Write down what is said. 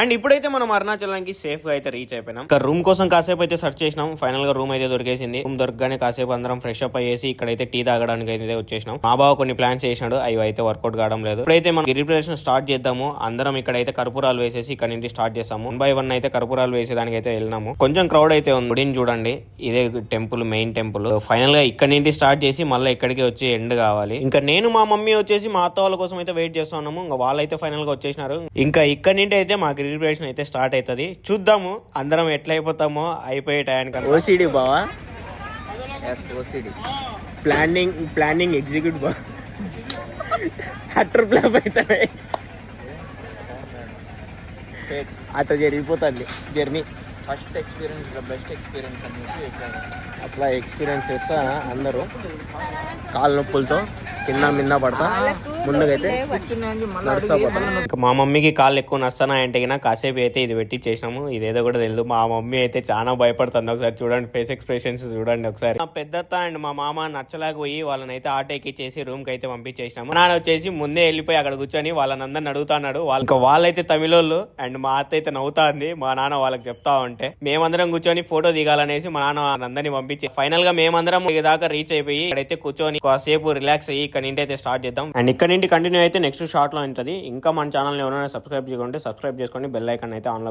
And ఇప్పుడైతే మనం అరుణాచలానికి safe గా అయితే రీచ్ అయిపోయినాం. ఇంకా రూమ్ కోసం కాసేపు అయితే సెర్చ్ చేసినాం. ఫైనల్ గా రూమ్ అయితే దొరికేసింది. రూమ్ దొరకగానే కాసేపు అందరం ఫ్రెష్ అప్ అయ్యేసి ఇక్కడైతే టీ తాగడానికి అయితే వచ్చేసినాం. మా బావ కొన్ని ప్లాన్స్ చేసినాడు, అవి అయితే వర్కౌట్ కావడం లేదు. ఇప్పుడైతే మనం గిరి ప్రదర్శన స్టార్ట్ చేద్దాము. అందరం ఇక్కడైతే కర్పూరాలు వేసేసి ఇక్కడ నుండి స్టార్ట్ చేస్తాము. 1 by 1 అయితే కర్పూరాలు వేసేదానికి అయితే వెళ్ళినాము. కొంచెం క్రౌడ్ అయితే ఉంది. గుడిని చూడండి, ఇదే టెంపుల్, మెయిన్ టెంపుల్. ఫైనల్ గా ఇక్కడ నుండి స్టార్ట్ చేసి మళ్ళీ ఇక్కడికి వచ్చి ఎండ్ కావాలి. ఇంకా నేను మా మమ్మీ వచ్చేసి మా అత్త వాళ్ళ కోసం అయితే వెయిట్ చేస్తున్నాము. ఇంకా వాళ్ళైతే ఫైనల్ గా వచ్చేసినారు. ఇంకా ఇక్కడ నుండి అయితే మా గిరి ప్రదర్శన అయితే స్టార్ట్ అవుతుంది. చూద్దాము అందరం ఎట్లా అయిపోతామో అయిపోయే టైంకి. ఓసిడి బావా, ఓసిడి ప్లానింగ్ ఎగ్జిక్యూట్ బా అట్టర్ ప్లాప్ అవుతాయి. అట్లా జరిగిపోతుంది journey. First experience best experience అని అట్లా ఎక్స్పీరియన్స్ చేస్తా అందరూ కాళ్ళ నొప్పులతో కింద పడతా ముందుకైతే ఇంకా మా మమ్మీకి కాళ్ళు ఎక్కువ నస్తున్నాయంటే కాసేపు అయితే ఇది పెట్టి చేసినాము. ఇదేదో కూడా తెలియదు. మా మమ్మీ అయితే చాలా భయపడుతుంది. ఒకసారి చూడండి, ఫేస్ ఎక్స్ప్రెషన్స్ చూడండి ఒకసారి. మా పెద్దత్త అండ్ మా మామ నచ్చలేకపోయి వాళ్ళని అయితే ఆటో ఎక్కిచ్చేసి రూమ్ కి అయితే పంపించేసినాము. నాన్న వచ్చేసి ముందే వెళ్ళిపోయి అక్కడ కూర్చొని వాళ్ళని అందరిని అడుగుతున్నాడు. వాళ్ళైతే తమిళోళ్ళు అండ్ మా అత్త అయితే నవ్వుతా ఉంది. మా నాన్న వాళ్ళకి చెప్తా ఉంటే మేమందరం కూర్చొని ఫోటో దిగాలనేసి మా నాన్న అందరినీ పంపించి ఫైనల్ గా మేమందరం దాకా రీచ్ అయిపోయి ఇక్కడైతే కూర్చొని కాసేపు రిలాక్స్ అయ్యి ఇక్కడ నుండి అయితే స్టార్ట్ చేద్దాం. అండ్ ఇక్కడ నుండి కంటిన్యూ అయితే నెక్స్ట్ షార్ట్ లో ఉంటుంది. ఇంకా మన ఛానల్ ని ఎవరైనా సబ్స్క్రైబ్ చేసుకోండి, బెల్ ఐకాన్ అయితే ఆన్ లో